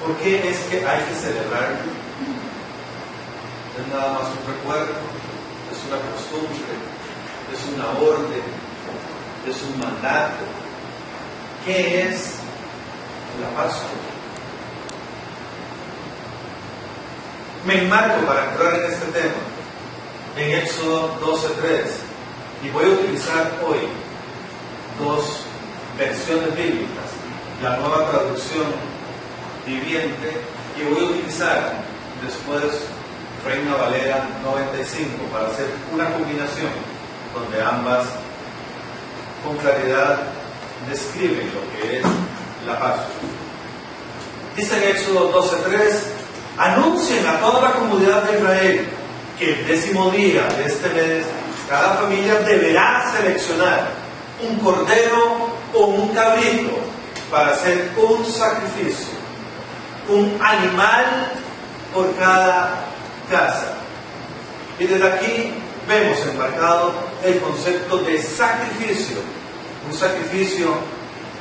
¿Por qué es que hay que celebrarlo? No es nada más un recuerdo, es una costumbre, es una orden, es un mandato. ¿Qué es la Pascua? Me enmarco para entrar en este tema en Éxodo 12:3 y voy a utilizar hoy dos versiones bíblicas, la Nueva Traducción Viviente, y voy a utilizar después Reina Valera 95 para hacer una combinación donde ambas con claridad describen lo que es la Pascua. Dice en Éxodo 12:3: anuncien a toda la comunidad de Israel que el 10º día de este mes cada familia deberá seleccionar un cordero o un cabrito para hacer un sacrificio, un animal por cada casa. Y desde aquí vemos enmarcado el concepto de sacrificio, un sacrificio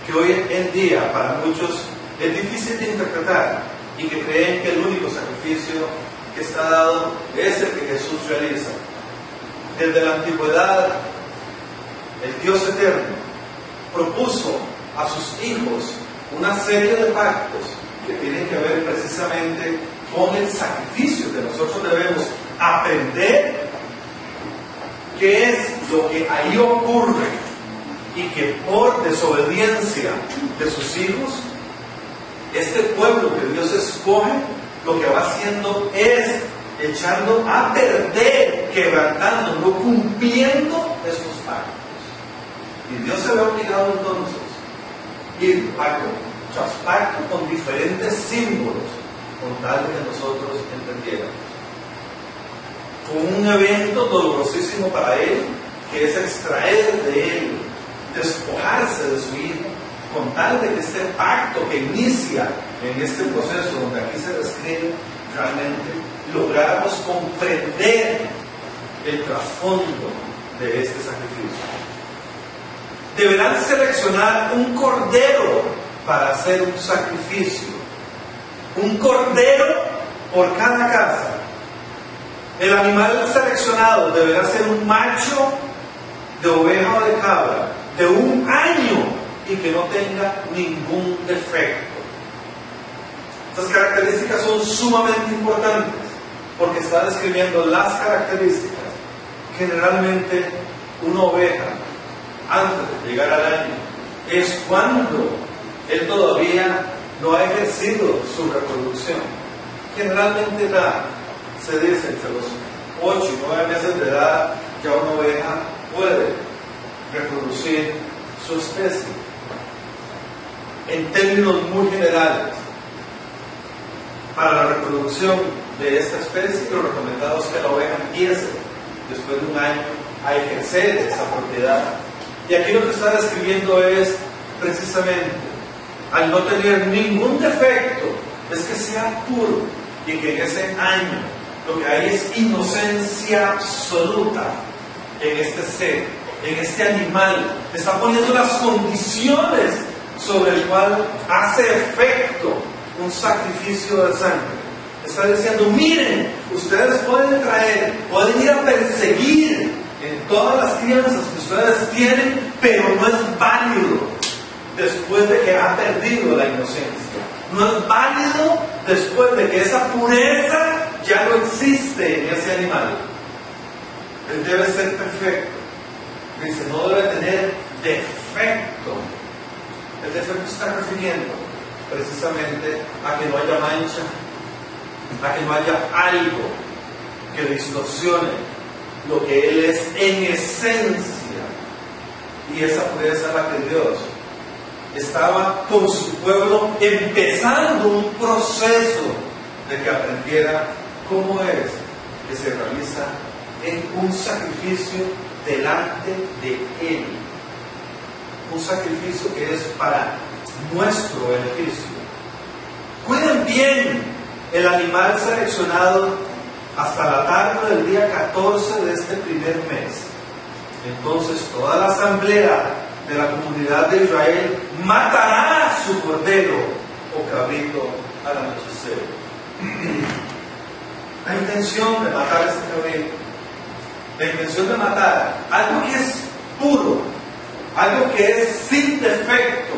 que hoy en día para muchos es difícil de interpretar y que creen que el único sacrificio que está dado es el que Jesús realiza. Desde la antigüedad, el Dios eterno propuso a sus hijos una serie de pactos que tienen que ver precisamente con el sacrificio, que nosotros debemos aprender qué es lo que ahí ocurre y que por desobediencia de sus hijos, este pueblo que Dios escoge, lo que va haciendo es echando a perder, quebrantando, no cumpliendo estos pactos. Y Dios se ve obligado entonces a ir pacto tras pacto con diferentes símbolos, con tal de que nosotros entendiéramos. Con un evento dolorosísimo para él, que es extraer de él, despojarse de su hijo, con tal de que este pacto que inicia en este proceso donde aquí se describe, realmente lográramos comprender el trasfondo de este sacrificio. Deberán seleccionar un cordero para hacer un sacrificio, un cordero por cada casa. El animal seleccionado deberá ser un macho de oveja o de cabra de 1 año y que no tenga ningún defecto. Estas características son sumamente importantes porque está describiendo las características. Generalmente una oveja, antes de llegar al año, es cuando él todavía no ha ejercido su reproducción. Generalmente se dice entre los 8 y 9 meses de edad ya una oveja puede reproducir su especie. En términos muy generales, para la reproducción de esta especie, lo recomendado es que la oveja empiece después de 1 año a ejercer esa propiedad. Y aquí lo que está describiendo es precisamente, al no tener ningún defecto, es que sea puro y que en ese año lo que hay es inocencia absoluta en este ser, en este animal. Está poniendo las condiciones sobre el cual hace efecto un sacrificio de sangre. Está diciendo, miren, ustedes pueden traer, pueden ir a perseguir en todas las crianzas que ustedes tienen, pero no es válido después de que ha perdido la inocencia. No es válido después de que esa pureza ya no existe en ese animal. Él debe ser perfecto. Dice, no debe tener defecto. El defecto está refiriendo precisamente a que no haya mancha, a que no haya algo que distorsione lo que Él es en esencia. Y esa pureza es la que Dios estaba con su pueblo empezando un proceso de que aprendiera cómo es que se realiza en un sacrificio delante de Él. Un sacrificio que es para nuestro beneficio. Cuiden bien el animal seleccionado hasta la tarde del día 14 de este primer mes. Entonces toda la asamblea de la comunidad de Israel matará su cordero o cabrito al anochecer. La intención de matar este cabello, la intención de matar algo que es puro, algo que es sin defecto,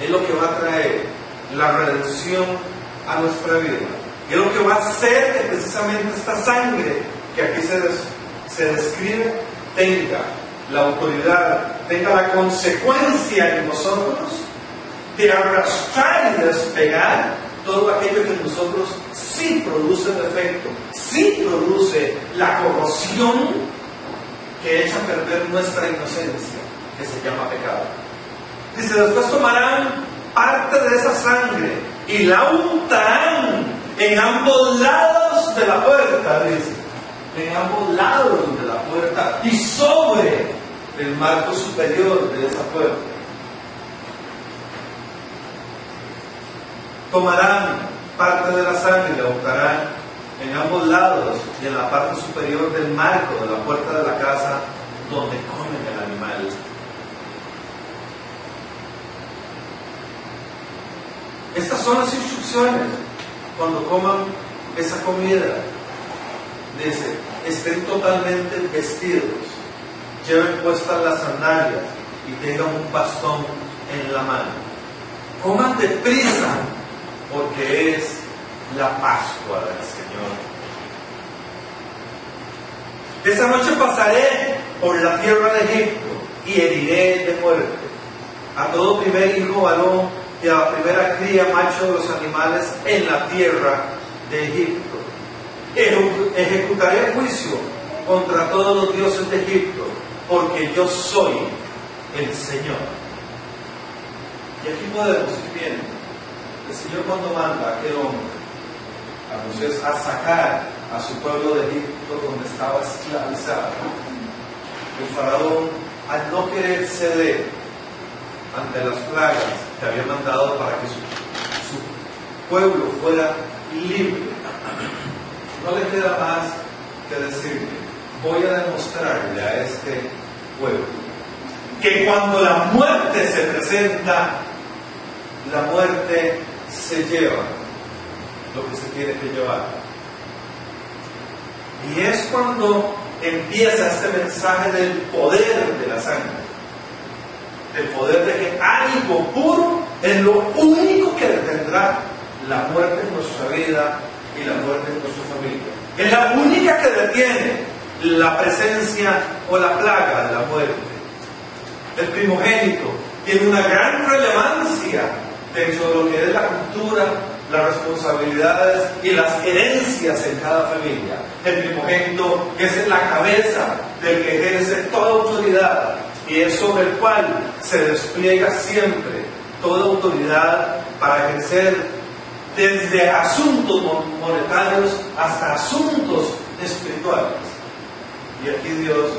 es lo que va a traer la redención a nuestra vida. Y es lo que va a hacer que precisamente esta sangre que aquí se describe tenga la autoridad, tenga la consecuencia en nosotros de arrastrar y despegar todo aquello que en nosotros sí produce defecto, sí produce la corrosión que echa a perder nuestra inocencia, que se llama pecado. Dice, después tomarán parte de esa sangre y la untarán en ambos lados de la puerta, dice, en ambos lados de la puerta y sobre el marco superior de esa puerta. Tomarán parte de la sangre y la untarán en ambos lados y en la parte superior del marco de la puerta de la casa donde comen el animal. Estas son las instrucciones cuando coman esa comida. Dice, estén totalmente vestidos, lleven puestas las sandalias y tengan un bastón en la mano. Coman deprisa, porque es la Pascua del Señor. Esa noche pasaré por la tierra de Egipto y heriré de muerte a todo primer hijo varón y a la primera cría macho de los animales en la tierra de Egipto. Ejecutaré juicio contra todos los dioses de Egipto, porque yo soy el Señor. Y aquí podemos ir viendo el Señor cuando manda a aquel hombre, a Moisés, a sacar a su pueblo de Egipto donde estaba esclavizado. El faraón, al no querer ceder ante las plagas que había mandado para que su pueblo fuera libre, no le queda más que decirle, voy a demostrarle a este pueblo que cuando la muerte se presenta, la muerte se lleva lo que se tiene que llevar. Y es cuando empieza este mensaje del poder de la sangre, el poder de que algo puro es lo único que detendrá la muerte en nuestra vida y la muerte en nuestra familia. Es la única que detiene la presencia o la plaga de la muerte. El primogénito tiene una gran relevancia dentro de lo que es la cultura, las responsabilidades y las herencias en cada familia. El primogénito es la cabeza del que ejerce toda autoridad y es sobre el cual se despliega siempre toda autoridad para ejercer desde asuntos monetarios hasta asuntos espirituales. Y aquí Dios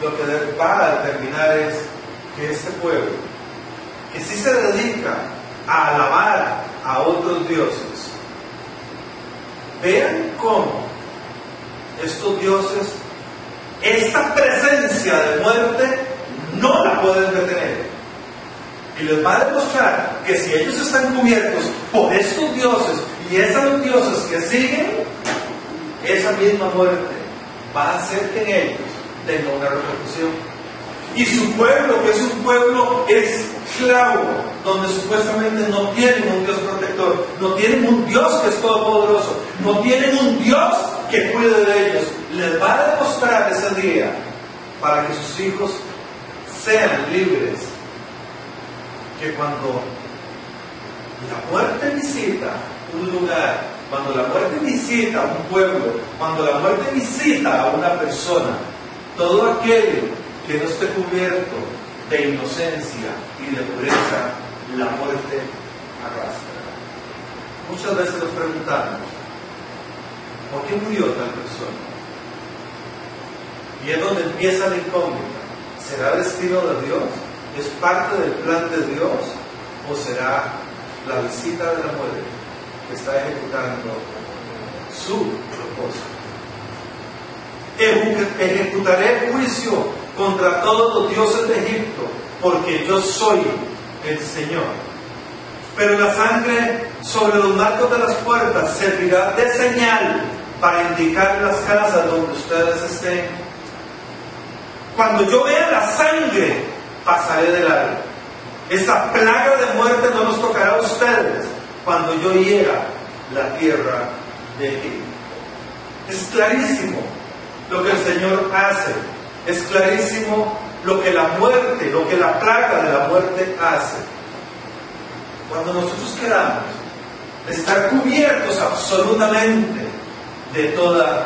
lo que va a determinar es que este pueblo, que sí se dedica a alabar a otros dioses, vean cómo estos dioses, esta presencia de muerte, no la pueden detener. Y les va a demostrar que si ellos están cubiertos por estos dioses y esos dioses que siguen, esa misma muerte va a hacer que en ellos tenga una repercusión. Y su pueblo, que es un pueblo esclavo, donde supuestamente no tienen un Dios protector, no tienen un Dios que es todopoderoso, no tienen un Dios que cuide de ellos, les va a demostrar ese día para que sus hijos sean libres, que cuando la muerte visita un lugar, cuando la muerte visita un pueblo, cuando la muerte visita a una persona, todo aquel que no esté cubierto de inocencia y de pureza, la muerte arrastra. Muchas veces nos preguntamos, ¿por qué murió tal persona? Y es donde empieza la incógnita. ¿Será destino de Dios? ¿Es parte del plan de Dios? ¿O será la visita de la muerte que está ejecutando su propósito? Ejecutaré juicio contra todos los dioses de Egipto, porque yo soy el Señor. Pero la sangre sobre los marcos de las puertas servirá de señal para indicar las casas donde ustedes estén. Cuando yo vea la sangre, pasaré de largo. Esa plaga de muerte no nos tocará a ustedes cuando yo hiera la tierra de Egipto. Es clarísimo lo que el Señor hace. Es clarísimo lo que la muerte, lo que la plaga de la muerte hace. Cuando nosotros queramos estar cubiertos absolutamente de toda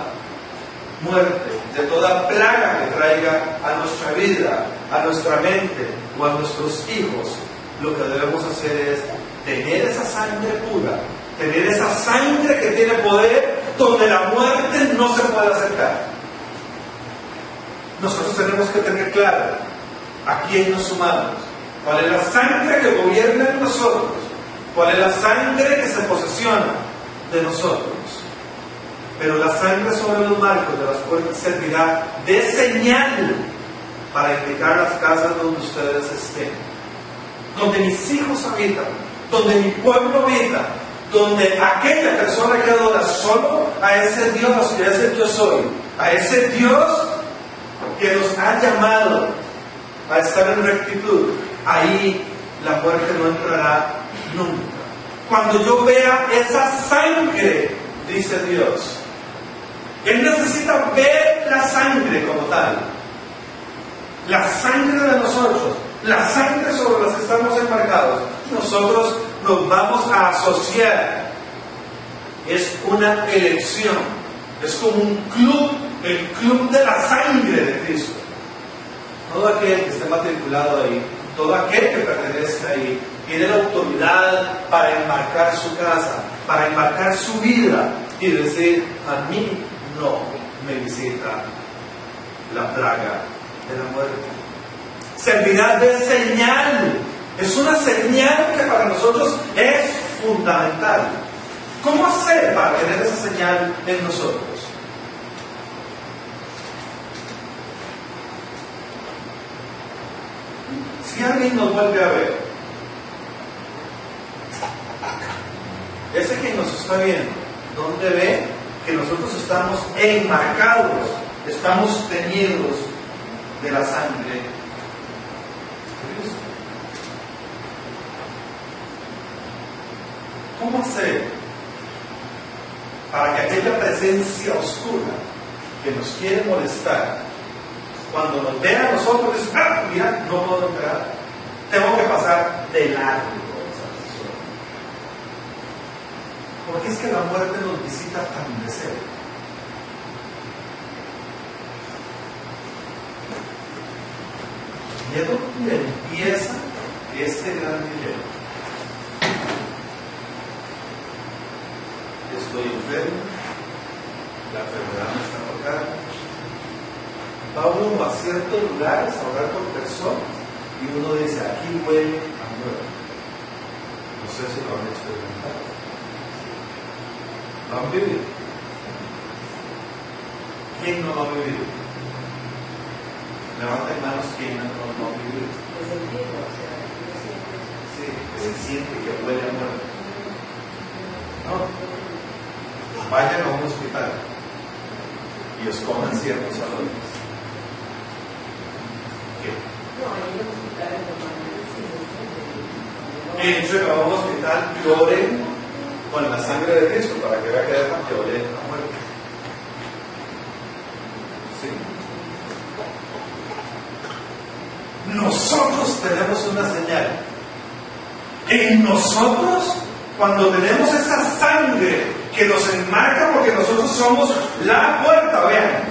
muerte, de toda plaga que traiga a nuestra vida, a nuestra mente o a nuestros hijos, lo que debemos hacer es tener esa sangre pura, tener esa sangre que tiene poder, donde la muerte no se puede acercar. Nosotros tenemos que tener claro a quién nos sumamos, cuál es la sangre que gobierna en nosotros, cuál es la sangre que se posesiona de nosotros. Pero la sangre sobre los marcos de las puertas servirá de señal para indicar las casas donde ustedes estén, donde mis hijos habitan, donde mi pueblo habita, donde aquella persona que adora solo a ese Dios que es el yo soy, a ese Dios que nos ha llamado a estar en rectitud. Ahí la muerte no entrará nunca. Cuando yo vea esa sangre, dice Dios, Él necesita ver la sangre como tal, la sangre de nosotros, la sangre sobre las que estamos enmarcados. Nosotros nos vamos a asociar. Es una elección, es como un club, el club de la sangre de Cristo. Todo aquel que esté matriculado ahí, todo aquel que pertenece ahí, tiene la autoridad para enmarcar su casa, para enmarcar su vida y decir: a mí no me visita la plaga de la muerte. Servirá de señal. Es una señal que para nosotros es fundamental. ¿Cómo hacer para tener esa señal en nosotros? Si alguien nos vuelve a ver, ese que nos está viendo, ¿dónde ve que nosotros estamos enmarcados, estamos teñidos de la sangre de Cristo? ¿Cómo hacer para que aquella presencia oscura que nos quiere molestar, cuando nos vea a nosotros, dice: ah, mira, no puedo entrar, tengo que pasar de largo con esa persona? Porque es que la muerte nos visita tan de cerca. Y es donde empieza este gran dilema. Estoy enfermo, la enfermedad me está tocando. Va uno a ciertos lugares a orar por personas y uno dice: aquí huele a muerte. No sé si lo han experimentado. ¿Lo han vivido? ¿Quién no lo ha vivido? Levanten manos, ¿quién no lo ha vivido? Sí, que se siente que huele a muerte. No. Vayan a un hospital y escojan ciertos salones. Entren a un hospital y oren con la sangre de Cristo para que vea que dejan que ole a muerte. ¿Sí? Nosotros tenemos una señal. En nosotros, cuando tenemos esa sangre que nos enmarca, porque nosotros somos la puerta, vean,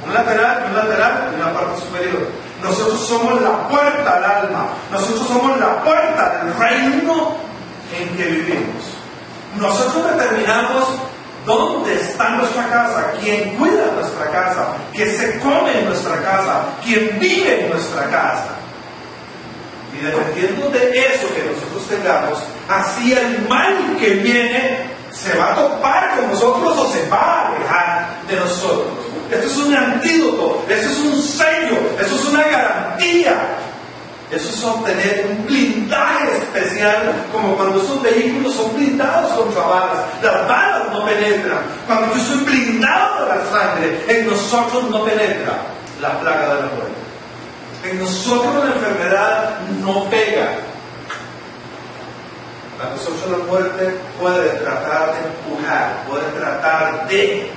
un lateral y una parte superior. Nosotros somos la puerta al alma. Nosotros somos la puerta del reino en que vivimos. Nosotros determinamos dónde está nuestra casa, quién cuida nuestra casa, qué se come en nuestra casa, quién vive en nuestra casa. Y dependiendo de eso que nosotros tengamos, así el mal que viene se va a topar con nosotros o se va a alejar de nosotros. Esto es un antídoto, esto es un sello, esto es una garantía. Eso es obtener un blindaje especial especial como cuando esos vehículos son blindados contra balas. Las balas no penetran. Cuando yo soy blindado de la sangre, en nosotros no penetra la plaga de la muerte. En nosotros la enfermedad no pega. A nosotros la muerte puede tratar de empujar, puede tratar de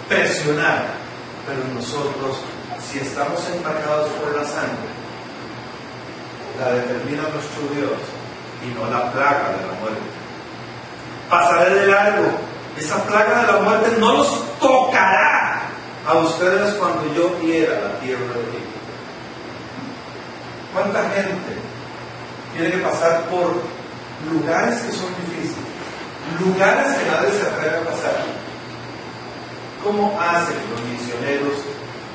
presionar, pero nosotros, si estamos embarcados por la sangre, la determina nuestro Dios y no la plaga de la muerte. Pasaré de largo. Esa plaga de la muerte no los tocará a ustedes cuando yo hiera la tierra de Egipto. ¿Cuánta gente tiene que pasar por lugares que son difíciles? Lugares que nadie se atreve a pasar. ¿Cómo hacen los misioneros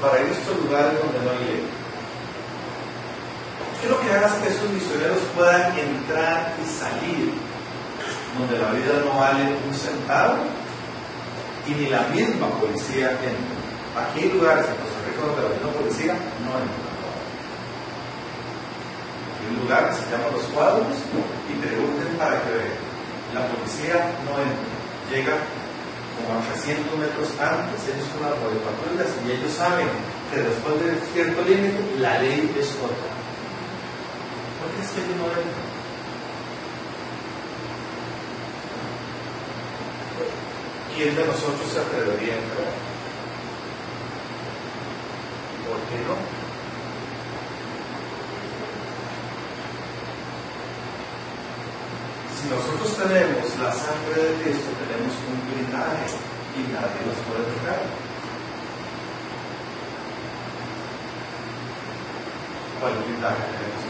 para ir a estos lugares donde no llegan? ¿Qué es lo que hace que esos misioneros puedan entrar y salir donde la vida no vale un centavo y ni la misma policía entra? Aquí hay lugares en Costa Rica donde la misma policía no entra. Hay un lugar que se llama Los Cuadros y pregunten para que vean. La policía no entra. Llega como a 300 metros antes, ellos son las patrullas y ellos saben que después de cierto límite la ley es otra. ¿Por qué es que ellos no entran? ¿Quién de nosotros se atrevería a entrar? ¿Por qué no? Si nosotros tenemos la sangre de Cristo, tenemos un blindaje y nadie nos puede tocar. ¿Cuál blindaje tenemos?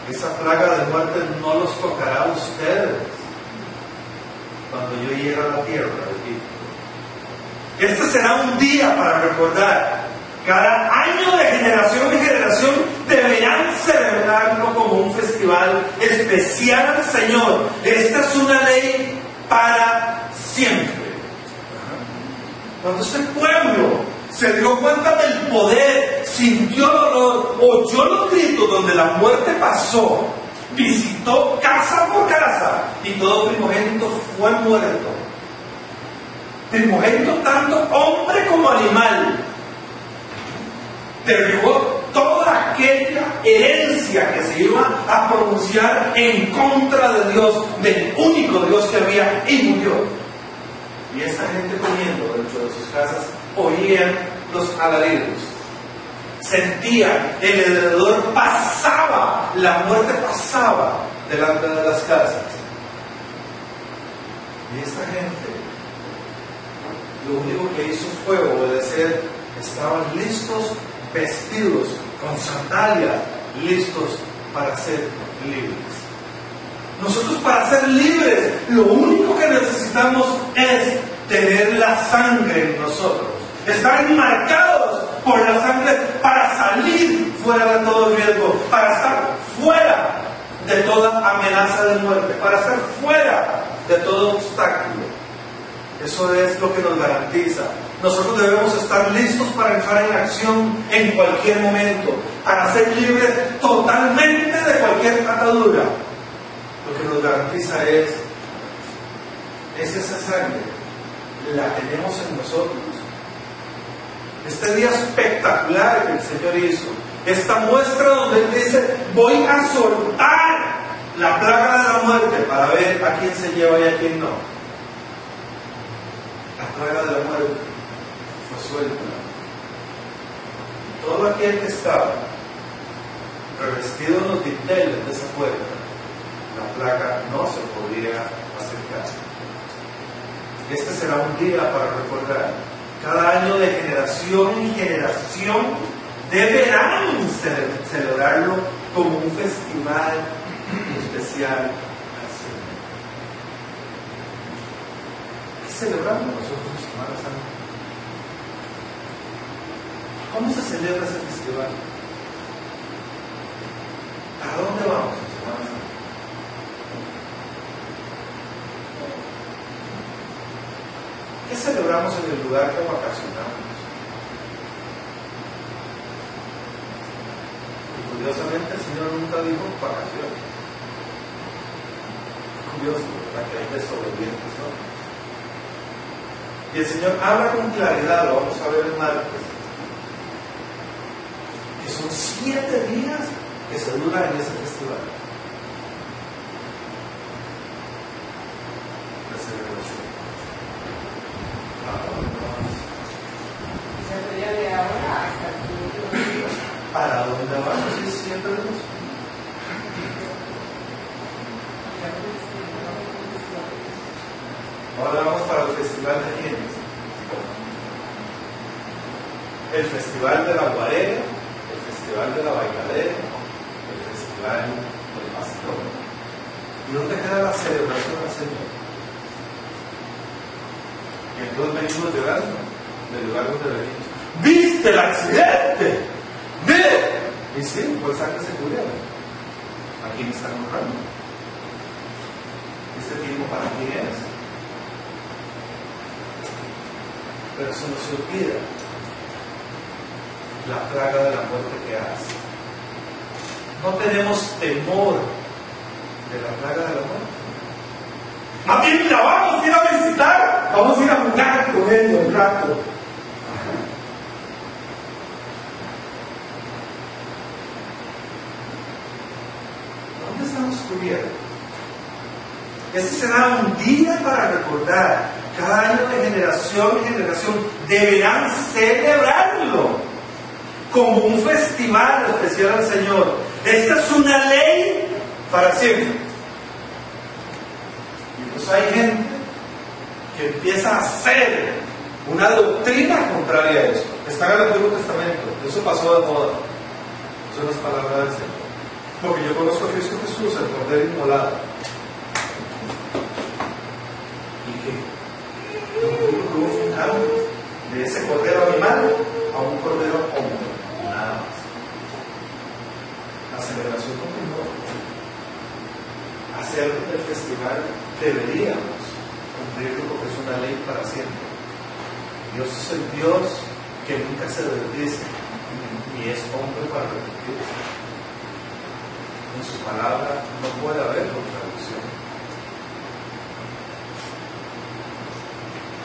Esa plaga de muerte no los tocará a ustedes cuando yo llegue a la tierra de Egipto. Este será un día para recordar. Cada año de generación en generación deberán celebrarlo como un festival especial al Señor. Esta es una ley para siempre. Cuando este pueblo se dio cuenta del poder, sintió dolor, oyó los gritos donde la muerte pasó, visitó casa por casa y todo primogénito fue muerto. Primogénito tanto hombre como animal. Derribó toda aquella herencia que se iba a pronunciar en contra de Dios, del único Dios que había, y murió. Y esta gente comiendo dentro de sus casas oían los alaridos, sentían el heredor, pasaba, la muerte pasaba delante de las casas. Y esta gente lo único que hizo fue obedecer. Estaban listos, vestidos con sandalias, listos para ser libres. Nosotros, para ser libres, lo único que necesitamos es tener la sangre en nosotros, estar enmarcados por la sangre para salir fuera de todo riesgo, para estar fuera de toda amenaza de muerte, para estar fuera de todo obstáculo. Eso es lo que nos garantiza. Nosotros debemos estar listos para entrar en acción en cualquier momento, para ser libres totalmente de cualquier atadura. Lo que nos garantiza es esa sangre, la tenemos en nosotros. Este día espectacular que el Señor hizo, esta muestra donde Él dice: voy a soltar la plaga de la muerte para ver a quién se lleva y a quién no. La plaga de la muerte fue suelta. Todo aquel que estaba revestido en los dinteles de esa puerta, la plaga no se podía acercar. Este será un día para recordar. Cada año, de generación en generación, deberán celebrarlo como un festival especial al Señor. ¿Qué celebramos nosotros en Semana Santa? ¿Cómo se celebra ese festival? ¿A dónde vamos en Semana Santa? ¿Qué celebramos en el lugar que vacacionamos? Curiosamente el Señor nunca dijo vacaciones. Curioso, ¿verdad? Que hay desobedientes, ¿no? Y el Señor habla con claridad, lo vamos a ver en Marcos, que son 7 días que se dura en ese festival. La celebración. De ahora hasta el ¿Para dónde vamos? Sí, siempre es eso. Ahora vamos para el festival de quiénes. El festival de la guarera, el festival de la bailadera, el festival del pastor. ¿Y dónde queda la celebración del Señor? Y entonces venimos llorando del lugar donde venimos. ¿Viste el accidente? ¡Ve! Y sí, por sangre se cubrieron. ¿A quién están honrando? Este tiempo para quién es. Pero eso no se olvida. La plaga de la muerte que hace. No tenemos temor de la plaga de la muerte. Más bien la vamos a ir a visitar. Vamos a ir a jugar con él un rato. ¿Dónde estamos cubiertos? Este será un día para recordar. Cada año de generación en generación deberán celebrarlo como un festival especial al Señor. Esta es una ley para siempre. Y pues hay gente que empieza a hacer una doctrina contraria a eso. Está en el Antiguo Testamento. Eso pasó de moda. Eso no es palabra del Señor. Porque yo conozco a Cristo Jesús, el Cordero inmolado. ¿Y qué? Hubo un cambio de ese cordero animal a un cordero hombre, nada más. La celebración continuó. Hacer el festival deberíamos cumplirlo porque es una ley para siempre. Dios es el Dios que nunca se desdice ni es hombre para repetirse. En su palabra no puede haber contradicción.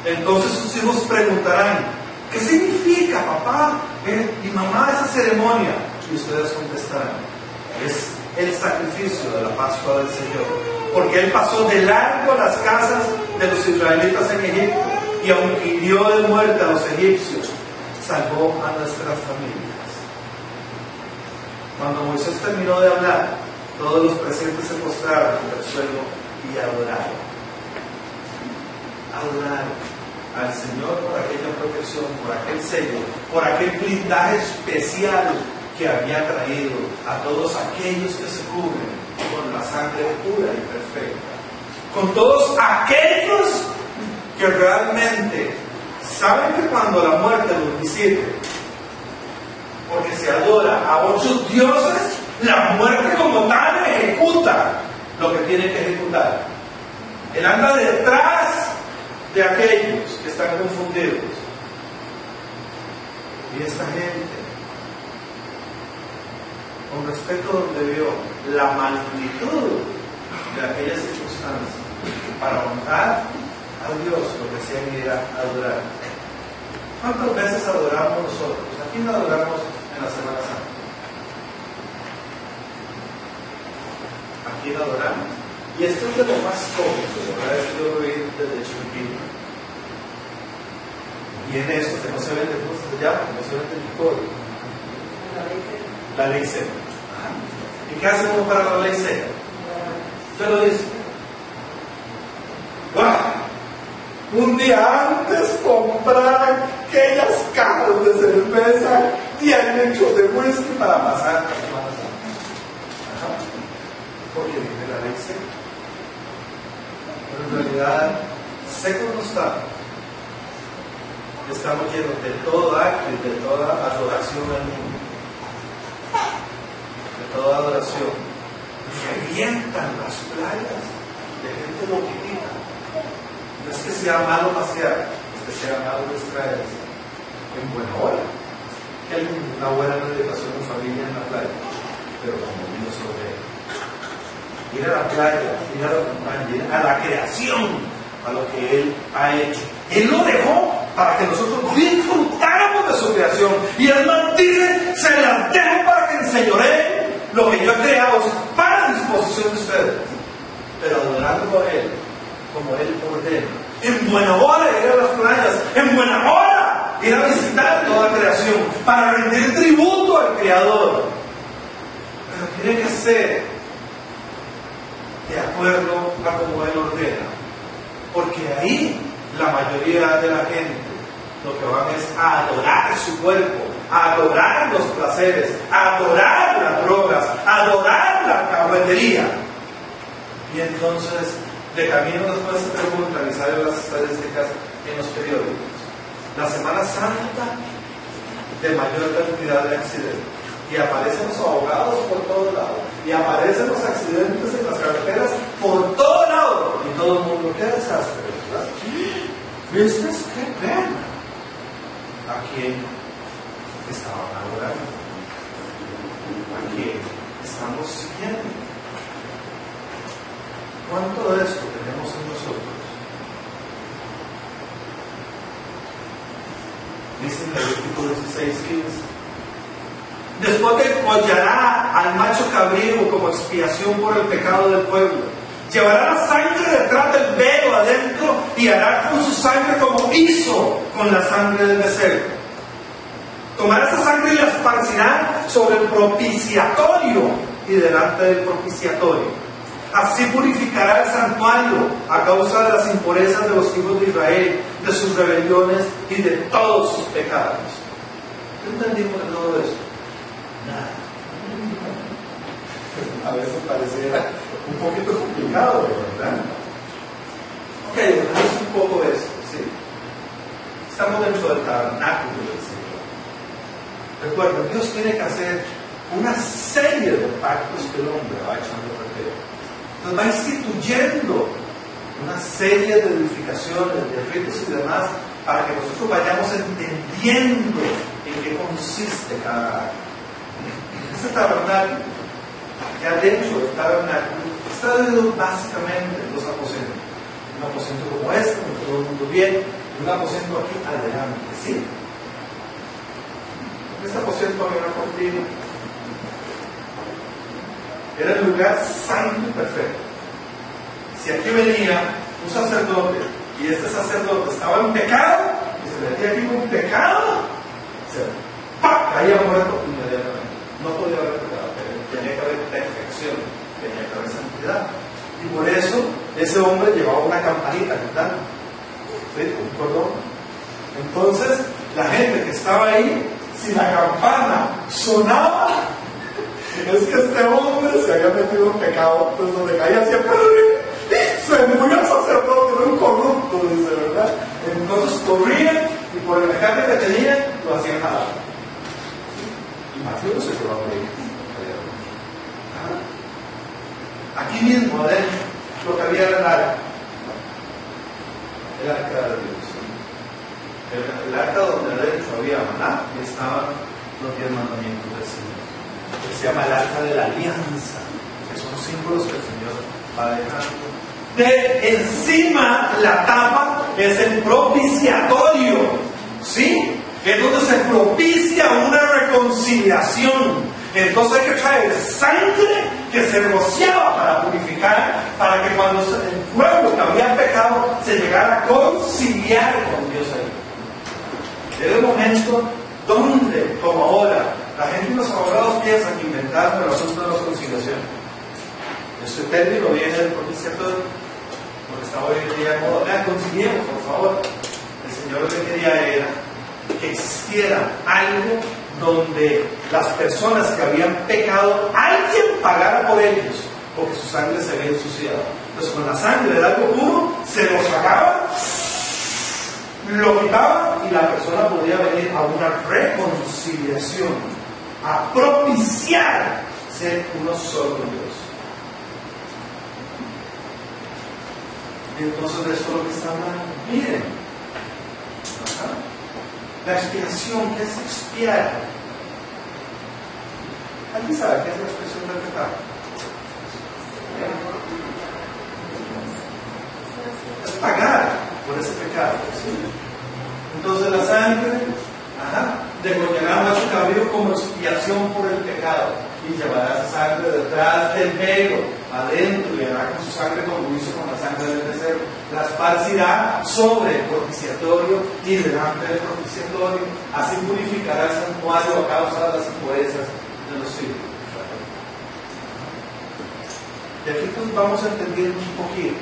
Entonces sus hijos preguntarán, ¿qué significa, papá y mamá, esa ceremonia? Y ustedes contestarán, es el sacrificio de la Pascua del Señor, porque Él pasó de largo las casas de los israelitas en Egipto, y aunque hirió de muerte a los egipcios, salvó a nuestras familias. Cuando Moisés terminó de hablar, todos los presentes se postraron en el suelo y adoraron. Adoraron al Señor por aquella protección, por aquel sello, por aquel blindaje especial que había traído a todos aquellos que se cubren con la sangre pura y perfecta, con todos aquellos que realmente saben que cuando la muerte los visite, porque se adora a otros dioses, la muerte como tal ejecuta lo que tiene que ejecutar. Él anda detrás de aquellos que están confundidos. Y esta gente, con respecto a donde vio la magnitud de aquellas circunstancias, para honrar a Dios lo que hacían ir a adorar. ¿Cuántas veces adoramos nosotros? ¿A quién adoramos en la Semana Santa? ¿A quién adoramos? Y esto es de lo más cómico, ¿verdad? Esto yo lo vi desde chiquitito. Y en eso, que no se vende, ¿cómo se llama? No se vende el licor. La ley seca. ¿Y qué hace uno para la ley seca? Usted lo dice. ¡Wow! Un día antes comprar aquellas cajas de cerveza 10 litros de whisky para pasar la Semana Santa. Porque viene la ley seca. Pero en realidad, seco no está. Estamos llenos de todo acto y de toda adoración al mundo. De toda adoración. Revientan las playas de gente loquitita. No es que sea malo pasear, es que sea malo distraerse. En buena hora. Que hay una buena meditación en familia en la playa. pero como vino sobre él. Ir a la playa, ir a la montaña, ir a la creación, a lo que Él ha hecho. Él lo dejó para que nosotros disfrutáramos de su creación. Y Él nos dice, se las dejo para que enseñoreen lo que yo he creado para disposición de ustedes. Pero adorando a Él, como Él ordena. En buena hora ir a las playas, en buena hora ir a visitar toda la creación, para rendir tributo al Creador. Pero tiene que ser de acuerdo a como Él ordena, porque ahí la mayoría de la gente lo que van es a adorar su cuerpo, a adorar los placeres, a adorar las drogas, a adorar la caballería. Y entonces, de camino después se preguntan y salen las estadísticas en los periódicos. La Semana Santa de mayor cantidad de accidentes. Y aparecen los ahogados por todos lados. Y aparecen los accidentes en las carreteras por todos lados. Y todo el mundo, qué desastre, ¿verdad? ¿Viste? ¡Qué pena! ¿A quién estaban adorando? ¿A quién estamos siguiendo? ¿Cuánto de esto tenemos en nosotros? Dice en Levítico 16:15. Después degollará al macho cabrío como expiación por el pecado del pueblo. Llevará la sangre detrás del velo adentro y hará con su sangre como hizo con la sangre del becerro. Tomará esa sangre y la esparcirá sobre el propiciatorio y delante del propiciatorio. Así purificará el santuario a causa de las impurezas de los hijos de Israel, de sus rebeliones y de todos sus pecados. ¿Qué entendimos de todo esto? Nada. A veces pareciera un poquito complicado, ¿verdad? Ok, veamos un poco esto, ¿sí? Estamos dentro del tabernáculo del Señor. Recuerden, Dios tiene que hacer una serie de pactos que el hombre va echando a perder. Entonces va instituyendo una serie de edificaciones, de ritos y demás, para que nosotros vayamos entendiendo en qué consiste cada acto. Este tabernáculo, ya dentro del tabernáculo, está dividido básicamente en dos aposentos. Un aposento como este, donde todo el mundo viene, y un aposento aquí adelante, ¿sí? En este aposento había una cortina. Era el lugar santo y perfecto. Si aquí venía un sacerdote y este sacerdote estaba en pecado y se metía aquí con pecado, caía muerto inmediatamente. No podía haber pecado, tenía que haber perfección, tenía que haber santidad. Y por eso ese hombre llevaba una campanita, ¿verdad? ¿Sí? Un cordón. Entonces la gente que estaba ahí, si la campana sonaba, es que este hombre se había metido en pecado. Entonces donde caía siempre se murió el sacerdote, era un corrupto, dice, ¿verdad? Entonces corrían y por el pecado que tenían lo hacían nada. Y Mateo se quedó a morir. Aquí mismo adentro lo que había era el arca de Dios. El arca donde adentro había maná y estaban los 10 mandamientos del Señor. Que se llama el arca de la alianza, que son símbolos que el Señor va dejando. De encima la tapa es el propiciatorio, ¿sí? Es donde se propicia una reconciliación. Entonces hay que traer sangre que se rociaba para purificar, para que cuando el pueblo que había pecado se llegara a conciliar con Dios ahí. Era el momento donde, como ahora, la gente y los abogados piensan que inventaron el asunto de la conciliación. Este término viene del propiciatorio, porque está hoy en día como, conciliemos, por favor. El Señor lo que quería era que existiera algo donde las personas que habían pecado, alguien pagara por ellos, porque su sangre se había ensuciado. Entonces con la sangre de algo puro, se lo sacaba, lo quitaba y la persona podía venir a una reconciliación, a propiciar ser uno solo con Dios. Y entonces de eso es lo que está hablando. Miren, la expiación, ¿qué es expiar? ¿Alguien sabe qué es la expiación? del pecado? Es pagar por ese pecado, ¿sí? Entonces la sangre degollará macho cabrío como expiación por el pecado, y llevará esa sangre detrás del velo, adentro, y hará con su sangre como hizo con la sangre del becerro. La esparcirá sobre el propiciatorio y delante del propiciatorio. Así purificará el santuario a causa de las impurezas de los hijos. Y aquí pues vamos entendiendo un poquito,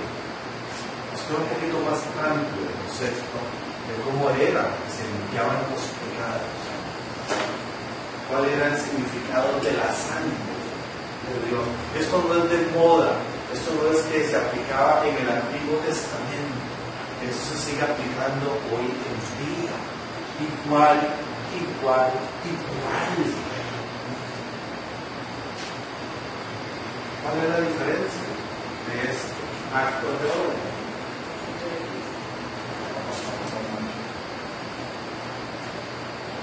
un poquito más amplio el concepto de cómo era que se limpiaban los pecados, cuál era el significado de la sangre de Dios. Esto no es de moda, esto no es que se aplicaba en el Antiguo Testamento, eso se sigue aplicando hoy en día, igual. ¿Cuál es la diferencia de este acto de orden?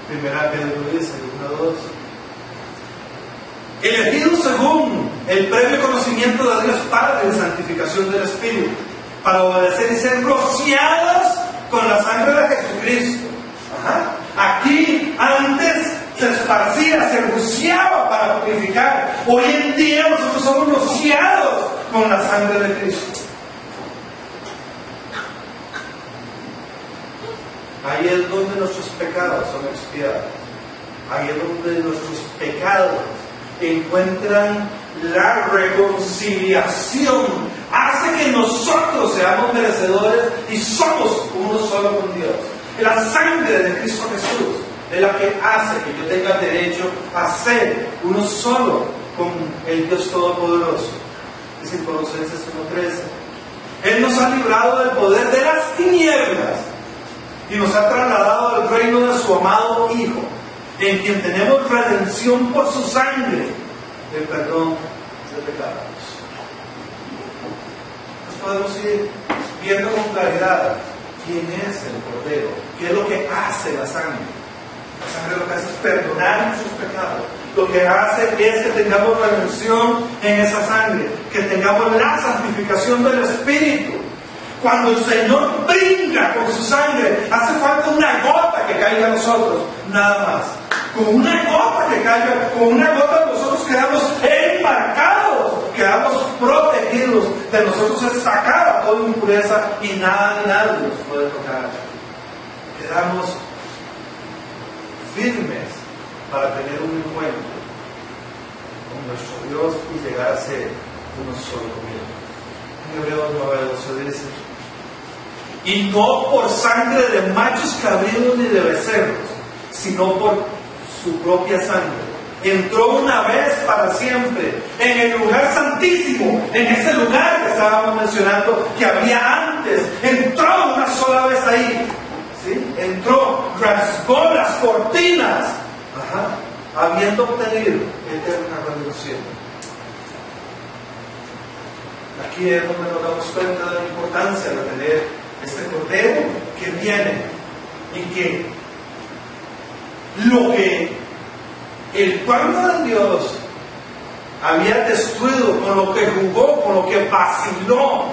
Primera Pedro dice, 1:2. Elegidos según el previo conocimiento de Dios Padre en santificación del Espíritu, para obedecer y ser rociados con la sangre de Jesucristo. Aquí antes se esparcía, se rociaba para purificar. Hoy en día nosotros somos rociados con la sangre de Cristo. Ahí es donde nuestros pecados son expiados. Ahí es donde nuestros pecados encuentran la reconciliación. Hace que nosotros seamos merecedores y somos uno solo con Dios. La sangre de Cristo Jesús es la que hace que yo tenga derecho a ser uno solo con el Dios Todopoderoso. Dice en Colosenses 1:13. Él nos ha librado del poder de las tinieblas y nos ha trasladado al reino de su amado Hijo, en quien tenemos redención por su sangre, el perdón de pecados. Nos podemos ir viendo con claridad quién es el Cordero, qué es lo que hace la sangre. La sangre lo que hace es perdonar nuestros pecados. Lo que hace es que tengamos redención en esa sangre, que tengamos la santificación del Espíritu. Cuando el Señor brinda con su sangre, hace falta una gota que caiga a nosotros, nada más. Con una gota que caiga, con una gota nosotros quedamos embarcados, quedamos protegidos. De nosotros es sacada toda impureza y nada ni nadie nos puede tocar. Quedamos firmes para tener un encuentro con nuestro Dios y llegar a ser uno solo con Él. En Hebreos 9:12 dice: y no por sangre de machos cabríos ni de becerros, sino por su propia sangre. Entró una vez para siempre en el lugar santísimo, en ese lugar que estábamos mencionando que había antes. Entró una sola vez ahí, ¿sí? Entró, rasgó las cortinas, habiendo obtenido eterna redención. Aquí es donde nos damos cuenta de la importancia de tener este Cordero que viene y que lo que el pueblo de Dios había destruido, con lo que jugó, con lo que vaciló,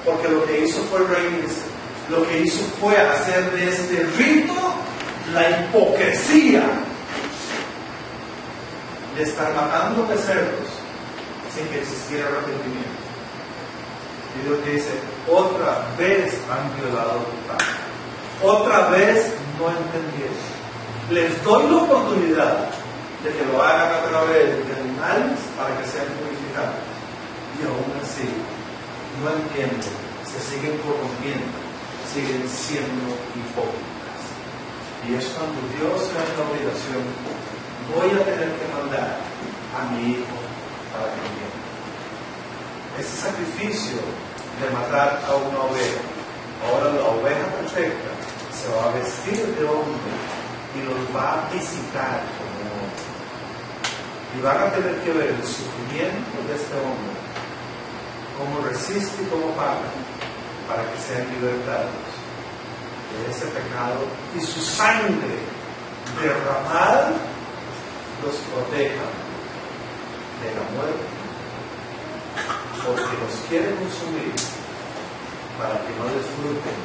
porque lo que hizo fue reírse, lo que hizo fue hacer de este rito la hipocresía de estar matando becerros sin que existiera arrepentimiento. Y Dios dice: otra vez han violado tu pacto, otra vez no entendieron. Les doy la oportunidad de que lo hagan a través de animales para que sean purificados, y aún así no entienden, se siguen corrompiendo, siguen siendo hipócritas. Y es cuando Dios se da la obligación: voy a tener que mandar a mi hijo para que entienda. Ese sacrificio de matar a una oveja, ahora la oveja perfecta se va a vestir de hombre y los va a visitar como hombre, y van a tener que ver el sufrimiento de este hombre, cómo resiste y cómo paga para que sean libertados de ese pecado, y su sangre derramada los proteja de la muerte, porque los quiere consumir para que no disfruten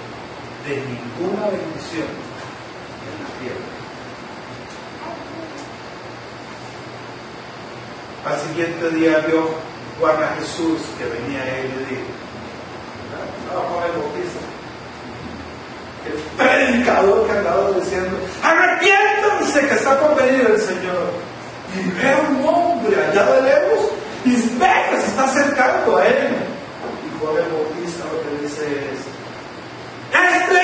de ninguna bendición en la tierra. Al siguiente día vio Juan a Jesús que venía a él y le dijo: Juan el Bautista, el predicador que andaba diciendo: arrepiéntanse que está por venir el Señor. Y ve a un hombre allá de lejos y ve que se está acercando a él. Y Juan el Bautista lo que dice es: este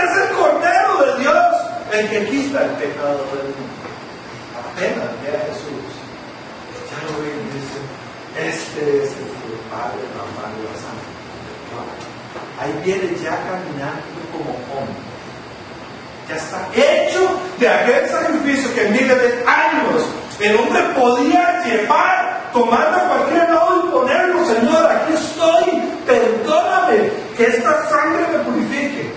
es el Cordero de Dios, el que quita el pecado del mundo. Apenas ve a Jesús, ya lo ven y dice: este es el que el Padre normal de la sangre. Ahí viene ya caminando como hombre. Ya está hecho de aquel sacrificio que en miles de años el hombre podía llevar, tomando a cualquier lado y ponerlo: Señor, aquí estoy, perdóname, que esta sangre me purifique.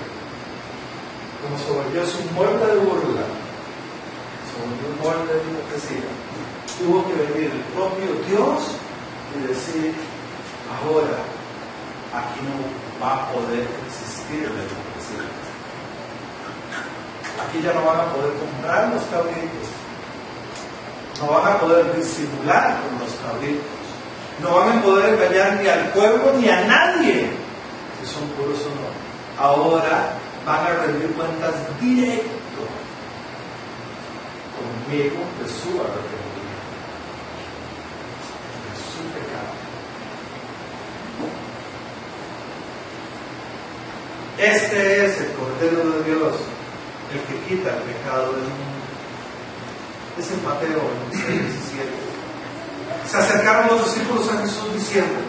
Como se volvió su muerte de burla, se volvió muerte de hipocresía, tuvo que venir el propio Dios y decir: ahora aquí no va a poder existir la hipocresía. Aquí ya no van a poder comprar los cabritos, no van a poder disimular con los cabritos, no van a poder engañar ni al pueblo ni a nadie si son puros o no. Ahora van a rendir cuentas directo conmigo de su arrepentimiento, de su pecado. Este es el Cordero de Dios, el que quita el pecado del mundo. Es en Mateo 17. Se acercaron los discípulos a Jesús diciendo: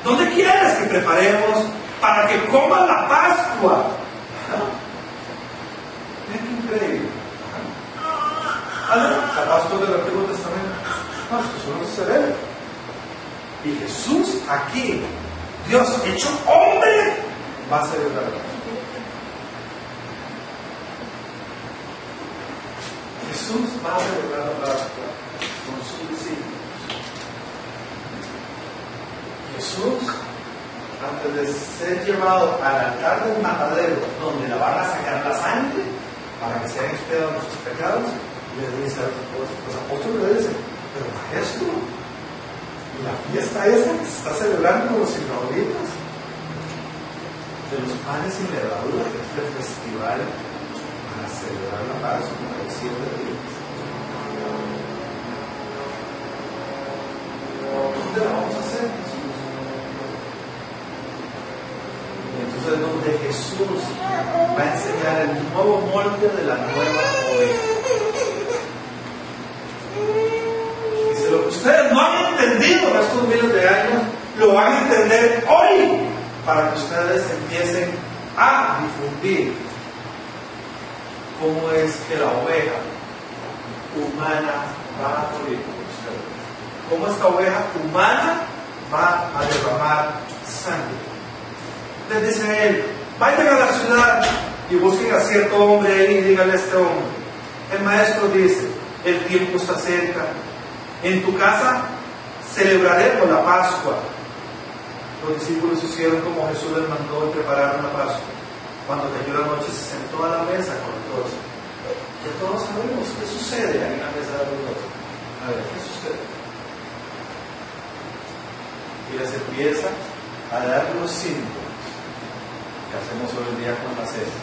¿dónde quieres que preparemos para que coman la Pascua? Miren qué increíble. La Pascua del Antiguo Testamento. No, eso no se celebra. Y Jesús aquí, Dios hecho hombre, va a celebrar. Jesús va a celebrar la Pascua con sus discípulos. Jesús, antes de ser llevado al altar del matadero, donde le van a sacar la sangre para que sean expiados nuestros pecados, le dice a los apóstoles, le dicen: pero maestro, la fiesta esta que se está celebrando con los israelitas, de los panes sin levadura, que es el festival para celebrar la Pascua de 7 días. ¿Dónde la vamos a hacer, Jesús? Entonces, donde Jesús va a enseñar el nuevo molde de la nueva oveja. Dice: lo que ustedes no han entendido en estos miles de años, lo van a entender hoy, para que ustedes empiecen a difundir cómo es que la oveja humana va a morir por ustedes. Cómo esta oveja humana va a derramar sangre. Les dice él: vayan a la ciudad y busquen a cierto hombre ahí y díganle a este hombre: el maestro dice, el tiempo está cerca, en tu casa celebraremos la Pascua. Los discípulos hicieron como Jesús les mandó y prepararon la Pascua. Cuando cayó la noche se sentó a la mesa con todos. Ya todos sabemos qué sucede ahí en la mesa de los dos. A ver, ¿qué sucede? Y les empieza a dar los símbolos que hacemos hoy en día con la cena.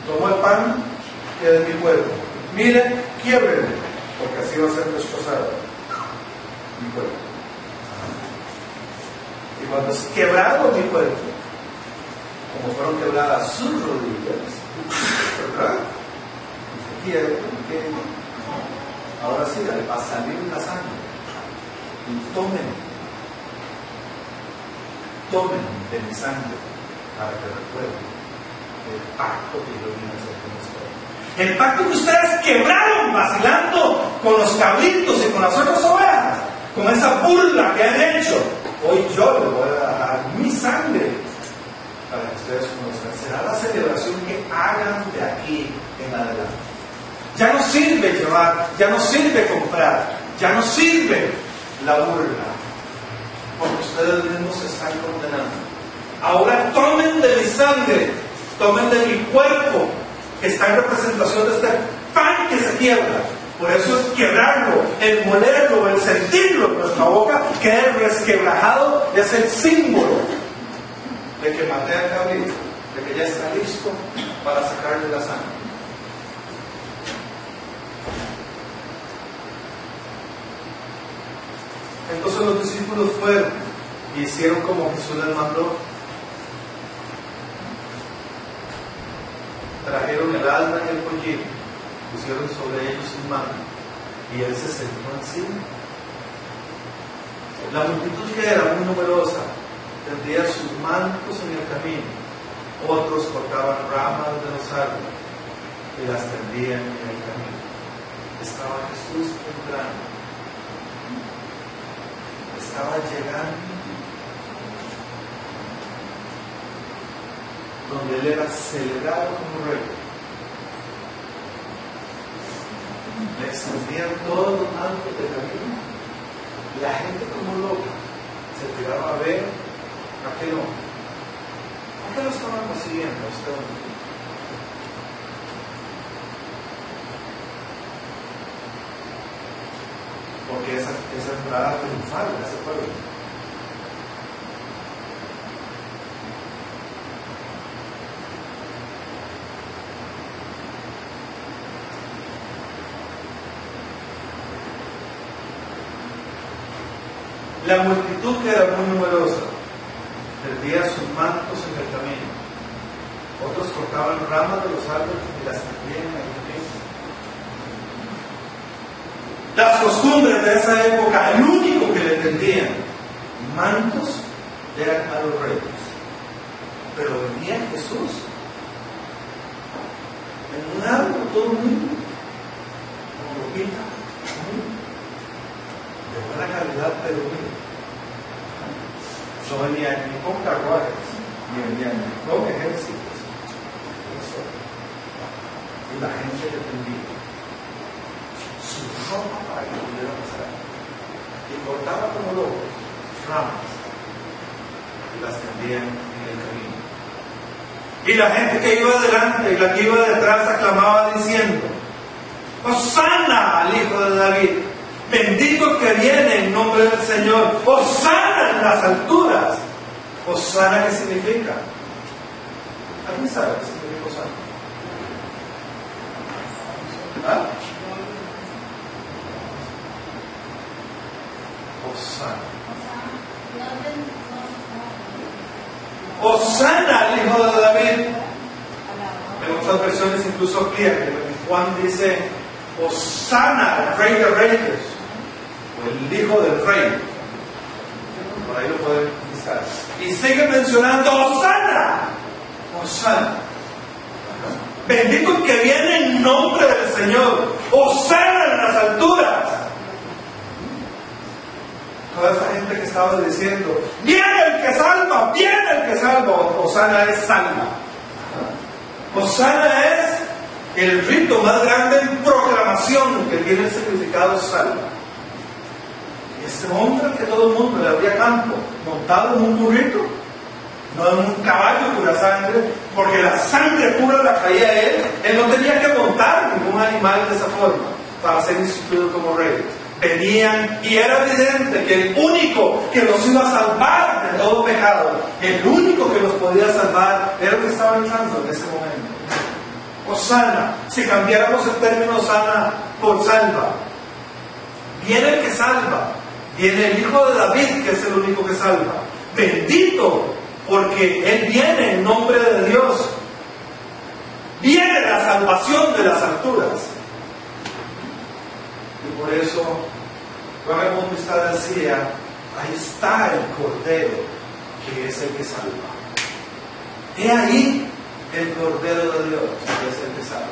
Tomo el pan que es de mi cuerpo. Miren, quiébrenlo, porque así va a ser destrozado mi cuerpo. Y cuando es quebrado mi cuerpo, como fueron quebradas sus rodillas, ¿verdad? Y se quiebra, ahora sí, va a salir la sangre. Y tomen de mi sangre para que recuerden el pacto que yo vine a hacer con ustedes. El pacto que ustedes quebraron vacilando con los cabritos y con las otras ovejas, con esa burla que han hecho. Hoy yo les voy a dar mi sangre para que ustedes conozcan. Será la celebración que hagan de aquí en adelante. Ya no sirve llevar, ya no sirve comprar, Ya no sirve la burla, porque ustedes mismos se están condenando. Ahora tomen de mi sangre, tomen de mi cuerpo, que está en representación de este pan que se quiebra. Por eso es quebrarlo, el molerlo, el sentirlo en nuestra boca, queda resquebrajado, es el símbolo de que maté al cabrito, de que ya está listo para sacarle la sangre. Entonces los discípulos fueron y hicieron como Jesús les mandó. Trajeron el alma y el pollino, pusieron sobre ellos su mano y él se sentó encima. La multitud, que era muy numerosa, tendía sus mantos en el camino. Otros cortaban ramas de los árboles y las tendían en el camino. Estaba Jesús entrando. Estaba llegando donde él era celebrado como rey. Le extendían todos los mantos de camino. La gente como loca se tiraba a ver a aquel hombre. ¿Por qué lo estaban persiguiendo a este hombre? Porque esa entrada triunfal de ese pueblo. La multitud, que era muy numerosa, tendía sus mantos en el camino. Otros cortaban ramas de los árboles y las tendían en el camino. Las costumbres de esa época, el único que le tendían mantos eran a los reyes. Pero venía Jesús en un árbol todo lindo, con ropita de buena calidad, pero bien. No venía ni con carruajes, ni venía ni con ejércitos. Y la gente le tendía su ropa para que pudiera pasar. Y cortaba como locos ramas y las tendían en el camino. Y la gente que iba adelante y la que iba detrás aclamaba diciendo: ¡Hosana al Hijo de David! Bendito que viene en nombre del Señor. ¡Hosana en las alturas! ¿Hosana qué significa? ¿Alguien sabe qué significa Hosana? ¿Ah? Hosana. Hosana al Hijo de David. En otras versiones incluso amplía, que Juan dice: Hosana, el Rey de Reyes, o el Hijo del Rey. Por ahí lo pueden buscar. Y sigue mencionando Hosana. Hosana. Bendito el que viene en nombre del Señor. Hosana en las alturas. Toda esa gente que estaba diciendo: viene el que salva, viene el que salva. Hosana es salva. Hosana es el rito más grande en proclamación que tiene el significado salva. Y ese hombre que todo el mundo le abría campo, montado en un burrito, no en un caballo pura sangre, porque la sangre pura la traía él no tenía que montar ningún animal de esa forma para ser instituido como rey. Venían y era evidente que el único que los iba a salvar de todo pecado, el único que los podía salvar, era el que estaba entrando en ese momento. Hosana, si cambiáramos el término Hosana por salva, viene el que salva, viene el Hijo de David, que es el único que salva. Bendito, porque Él viene en nombre de Dios. Viene la salvación de las alturas. Y por eso Juan Bautista decía: ahí está el Cordero, que es el que salva. He ahí el Cordero de Dios, que es el que salva.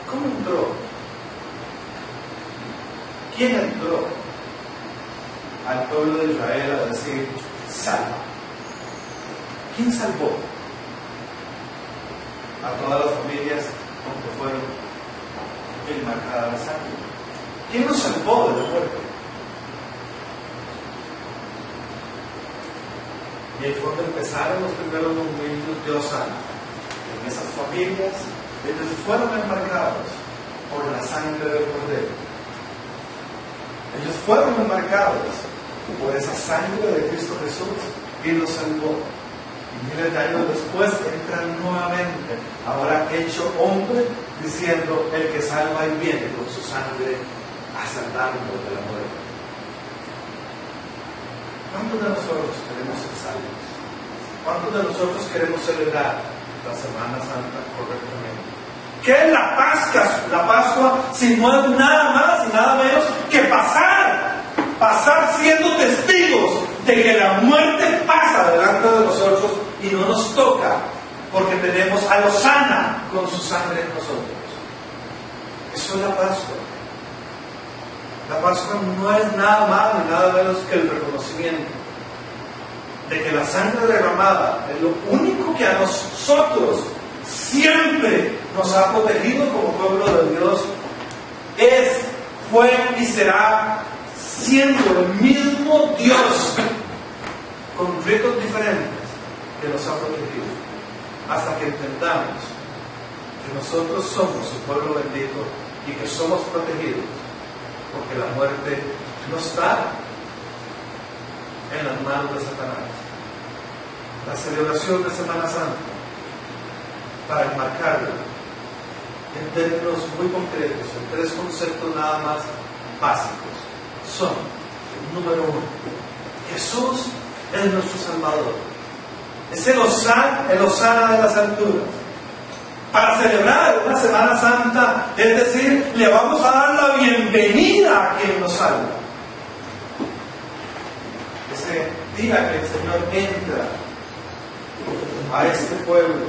¿Cómo entró? ¿Quién entró al pueblo de Israel a decir: salva? ¿Quién salvó a todas las familias aunque fueron enmarcada la sangre. ¿Quién nos salvó de la muerte? Y ahí fue donde empezaron los primeros movimientos de Osana. En esas familias, ellos fueron enmarcados por la sangre del Cordero. Ellos fueron enmarcados por esa sangre de Cristo Jesús y los salvó. Y miles de años después entran nuevamente, ahora hecho hombre, diciendo: el que salva y viene con su sangre a salvarnos de la muerte. ¿Cuántos de nosotros queremos ser salvos? ¿Cuántos de nosotros queremos celebrar la Semana Santa correctamente? ¿Qué es la Pascua si no es nada más y nada menos que pasar siendo testigos de que la muerte pasa delante de nosotros y no nos toca, porque tenemos a Osana con su sangre en nosotros? Eso es la Pascua. La Pascua no es nada más ni nada menos que el reconocimiento de que la sangre derramada es lo único que a nosotros siempre nos ha protegido como pueblo de Dios. Fue y será siendo el mismo Dios con ritos diferentes que nos ha protegido, hasta que entendamos que nosotros somos su pueblo bendito y que somos protegidos, porque la muerte no está en las manos de Satanás. La celebración de Semana Santa, para enmarcarla en términos muy concretos, en tres conceptos nada más básicos, son: número uno, Jesús es nuestro Salvador, es el Osana de las alturas. Para celebrar una Semana Santa, es decir, le vamos a dar la bienvenida a quien nos salva. Ese día que el Señor entra a este pueblo,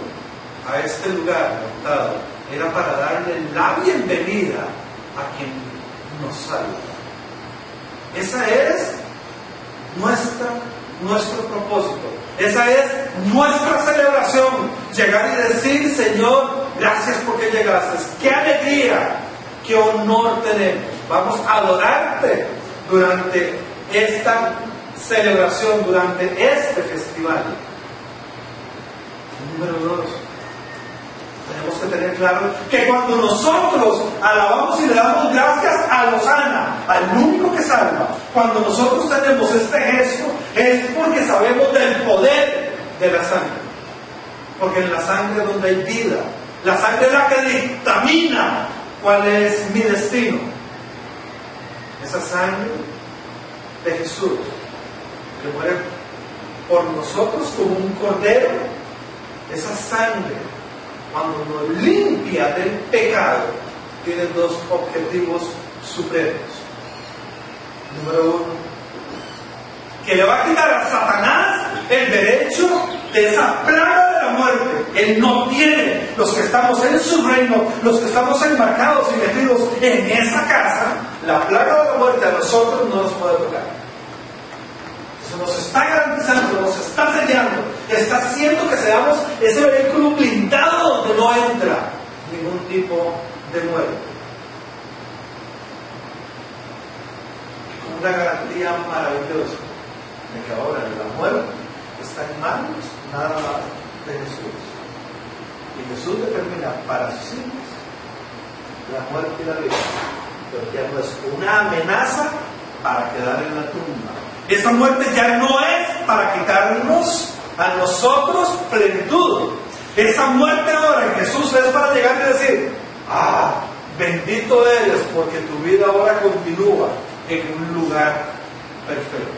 a este lugar montado, era para darle la bienvenida a quien nos salva. Esa es nuestro propósito. Esa es nuestra celebración. Llegar y decir: Señor, gracias porque llegaste. ¡Qué alegría! ¡Qué honor tenemos! Vamos a adorarte durante esta celebración, durante este festival. Número dos, tenemos que tener claro que cuando nosotros alabamos y le damos gracias a Osana, al único que salva, cuando nosotros tenemos este gesto, es porque sabemos del poder de la sangre. Porque en la sangre es donde hay vida. La sangre es la que dictamina cuál es mi destino. Esa sangre de Jesús, que muere por nosotros como un cordero, esa sangre, cuando nos limpia del pecado, tiene dos objetivos supremos. Número uno, que le va a quitar a Satanás el derecho de esa plaga de la muerte. Él no tiene. Los que estamos en su reino, los que estamos enmarcados y metidos en esa casa, la plaga de la muerte a nosotros no nos puede tocar. Eso nos está garantizando, nos está sellando, está haciendo que seamos ese vehículo blindado donde no entra ningún tipo de muerte. Una garantía maravillosa de que ahora la muerte está en manos nada más de Jesús. Y Jesús determina para sus hijos la muerte y la vida, pero ya no es una amenaza para quedar en la tumba. Esa muerte ya no es para quitarnos a nosotros plenitud. Esa muerte ahora en Jesús es para llegar y decir: bendito eres porque tu vida ahora continúa en un lugar perfecto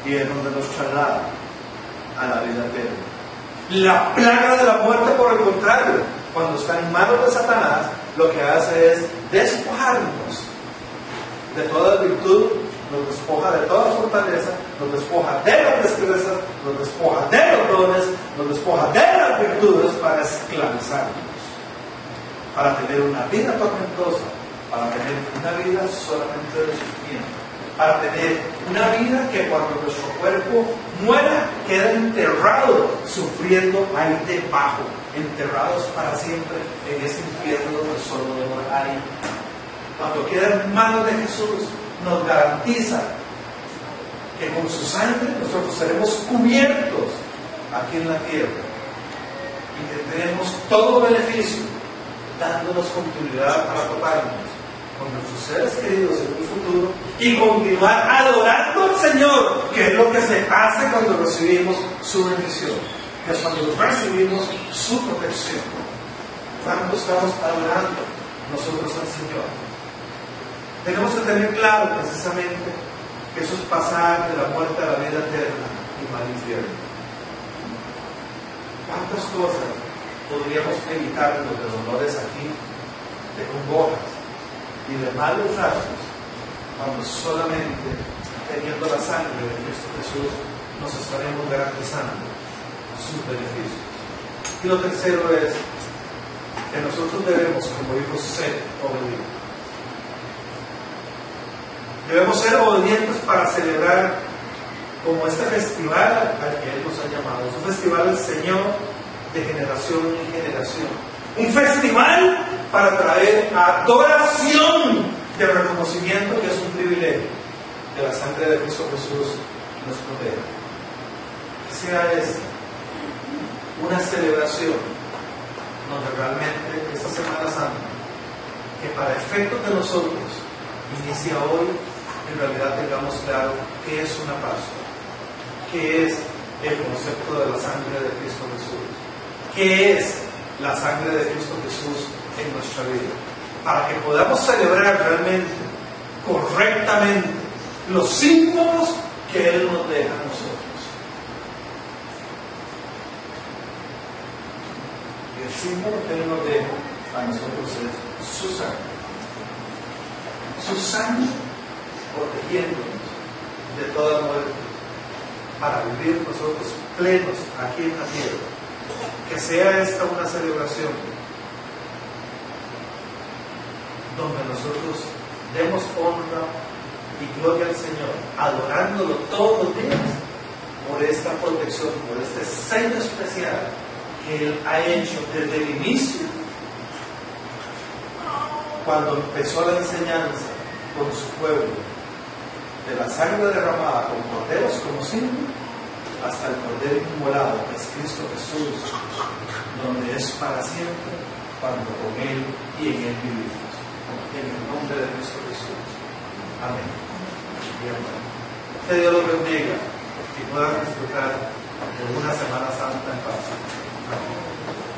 y en donde nos traslada a la vida eterna. La plaga de la muerte, por el contrario, cuando está en manos de Satanás, lo que hace es despojarnos de toda virtud, nos despoja de toda fortaleza, nos despoja de las destrezas, nos despoja de los dones, nos despoja de las virtudes para esclavizarnos, para tener una vida tormentosa, para tener una vida solamente de sufrimiento. para tener una vida que cuando nuestro cuerpo muera queda enterrado, sufriendo ahí debajo, enterrados para siempre en ese infierno donde solo hay. Cuando queda en manos de Jesús, nos garantiza que con su sangre nosotros seremos cubiertos aquí en la tierra y tendremos todo beneficio, dándonos continuidad para toparnos con nuestros seres queridos en un futuro y continuar adorando al Señor, que es lo que se hace cuando recibimos su bendición, que es cuando recibimos su protección. ¿Cuánto estamos adorando nosotros al Señor? Tenemos que tener claro precisamente que eso es pasar de la muerte a la vida eterna y mal infierno. ¿Cuántas cosas podríamos evitarnos de dolores aquí, de congojas y de malos ratos, cuando solamente teniendo la sangre de Cristo Jesús nos estaremos garantizando sus beneficios? Y lo tercero es que nosotros debemos, como hijos, ser obedientes. Debemos ser obedientes para celebrar como este festival al que Él nos ha llamado. Es un festival del Señor de generación en generación. Un festival para traer adoración de reconocimiento, que es un privilegio que la sangre de Cristo Jesús nos protege. Que sea esta una celebración donde realmente esta Semana Santa, que para efectos de nosotros inicia hoy, en realidad tengamos claro qué es una Pascua, qué es el concepto de la sangre de Cristo Jesús, qué es la sangre de Cristo Jesús en nuestra vida, para que podamos celebrar realmente, correctamente, los símbolos que Él nos deja a nosotros. Y el símbolo que Él nos deja a nosotros es su sangre. Su sangre protegiéndonos de toda muerte, para vivir nosotros plenos aquí en la tierra. Que sea esta una celebración donde nosotros demos honra y gloria al Señor, adorándolo todos los días por esta protección, por este sello especial que Él ha hecho desde el inicio, cuando empezó la enseñanza con su pueblo, de la sangre derramada con corderos como símbolo, hasta el cordero inmolado, que es Cristo Jesús, donde es para siempre, cuando con Él y en Él vivimos. En el nombre de Cristo Jesús. Amén. Y amén. Que Dios los bendiga y puedan disfrutar de una Semana Santa en paz. Amén.